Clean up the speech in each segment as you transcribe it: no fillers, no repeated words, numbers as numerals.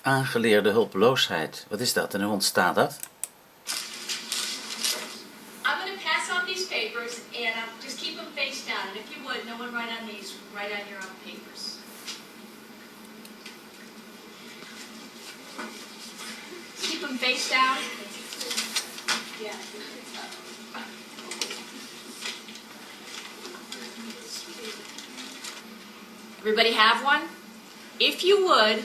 Aangeleerde hulpeloosheid. Wat is dat en hoe ontstaat dat? I'm going to pass out these papers and just keep them face down. And if you would, no one write on these, write on your own papers. Keep them face down. Yeah. Everybody have one? If you would,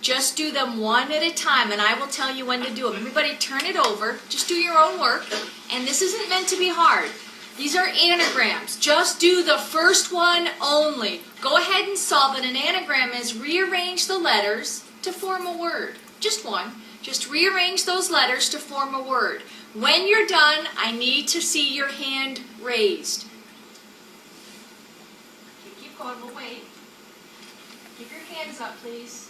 just do them one at a time, and I will tell you when to do them. Everybody turn it over. Just do your own work. And this isn't meant to be hard. These are anagrams. Just do the first one only. Go ahead and solve it. An anagram is rearrange the letters to form a word. Just one. Just rearrange those letters to form a word. When you're done, I need to see your hand raised. Okay, keep going. We'll wait. Keep your hands up, please.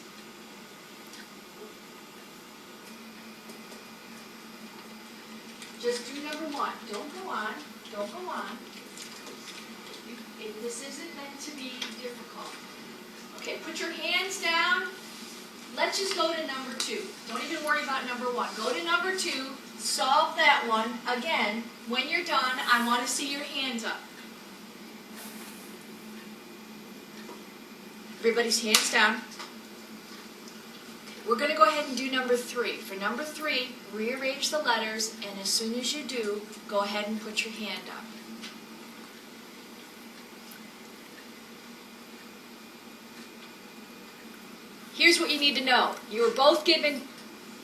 Just do number one. Don't go on. Don't go on. This isn't meant to be difficult. Okay, put your hands down. Let's just go to number two. Don't even worry about number one. Go to number two. Solve that one. Again, when you're done, I want to see your hands up. Everybody's hands down. We're going to go ahead and do number three. For number three, rearrange the letters, and as soon as you do, go ahead and put your hand up. Here's what you need to know. You were both given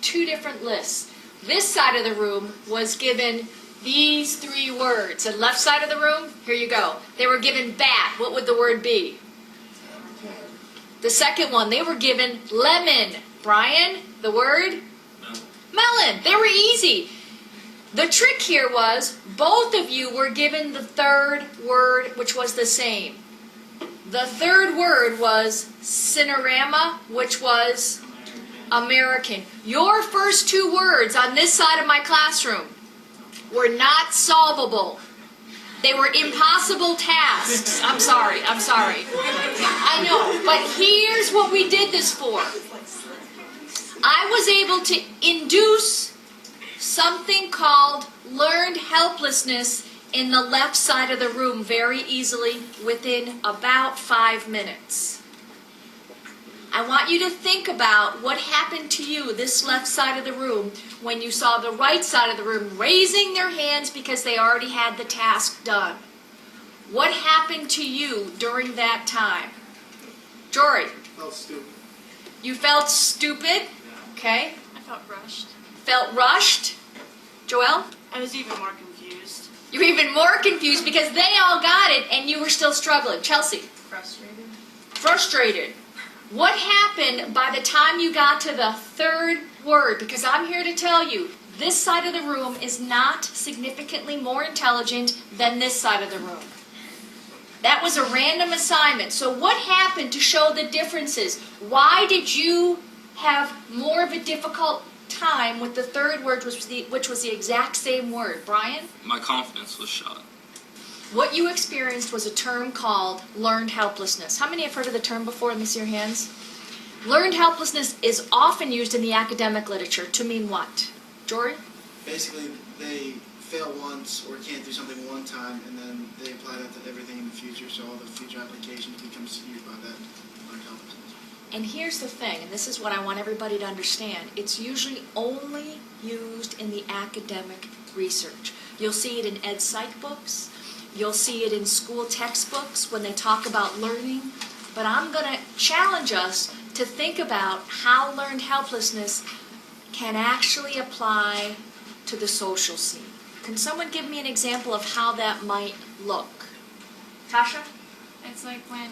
two different lists. This side of the room was given these three words. The left side of the room, here you go. They were given bat. What would the word be? The second one, they were given lemon. Brian, the word? Melon. They were easy. The trick here was both of you were given the third word, which was the same. The third word was cinerama, which was American. Your first two words on this side of my classroom were not solvable. They were impossible tasks. I'm sorry. I know, but here's what we did this for. I was able to induce something called learned helplessness in the left side of the room very easily within about 5 minutes. I want you to think about what happened to you, this left side of the room, when you saw the right side of the room raising their hands because they already had the task done. What happened to you during that time? Jory? I felt stupid. You felt stupid? Okay. I felt rushed. Felt rushed? Joelle? I was even more confused. You were even more confused because they all got it and you were still struggling. Chelsea? Frustrated. Frustrated. What happened by the time you got to the third word? Because I'm here to tell you, this side of the room is not significantly more intelligent than this side of the room. That was a random assignment. So what happened to show the differences? Why did you have more of a difficult time with the third word, which was the exact same word? Brian? My confidence was shot. What you experienced was a term called learned helplessness. How many have heard of the term before? Let me see your hands. Learned helplessness is often used in the academic literature to mean what? Jory? Basically, they fail once or can't do something one time, and then they apply that to everything in the future, so all the future applications become skewed by that learned helplessness. And here's the thing, and this is what I want everybody to understand. It's usually only used in the academic research. You'll see it in ed psych books. You'll see it in school textbooks when they talk about learning. But I'm going to challenge us to think about how learned helplessness can actually apply to the social scene. Can someone give me an example of how that might look? Tasha? It's like when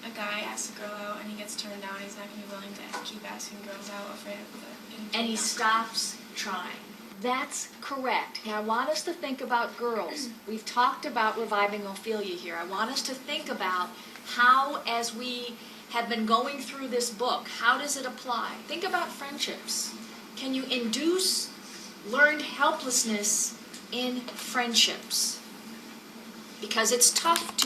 a guy asks a girl out and he gets turned down, he's not going to be willing to keep asking girls out, afraid of getting turned And he down. stops trying. That's correct. And I want us to think about girls. We've talked about reviving Ophelia here. I want us to think about how, as we have been going through this book, how does it apply? Think about friendships. Can you induce learned helplessness in friendships? Because it's tough to